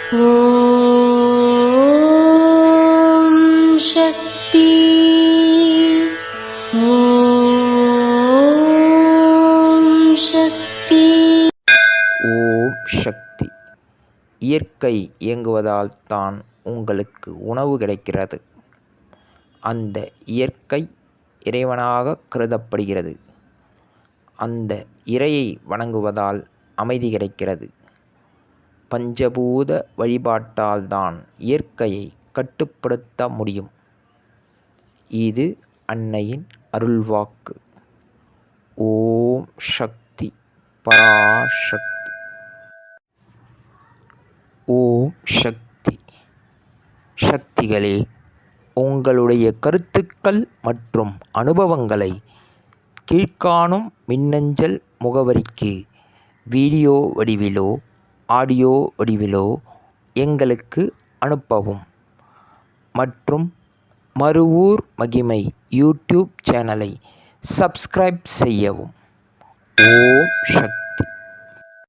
ஓம் சக்தி. ஓம் சக்தி. ஓம் சக்தி. இயற்கை இயங்குவதால் தான் உங்களுக்கு உணவு கிடைக்கிறது. அந்த இயற்கை இறைவனாக கருதப்படுகிறது. அந்த இறையை வணங்குவதால் அமைதி கிடைக்கிறது. பஞ்சபூத வழிபாட்டால் தான் இயற்கையை கட்டுப்படுத்த முடியும். இது அன்னையின் அருள்வாக்கு. ஓம் சக்தி பராசக்தி. ஓம் சக்தி. சக்திகளே, உங்களுடைய கருத்துக்கள் மற்றும் அனுபவங்களை கீழ்காணும் மின்னஞ்சல் முகவரிக்கு வீடியோ வடிவிலோ ஆடியோ வடிவிலோ எங்களுக்கு அனுப்பவும். மற்றும் மறுவூர் மகிமை யூடியூப் சேனலை சப்ஸ்கிரைப் செய்யவும். ஓம் சக்தி.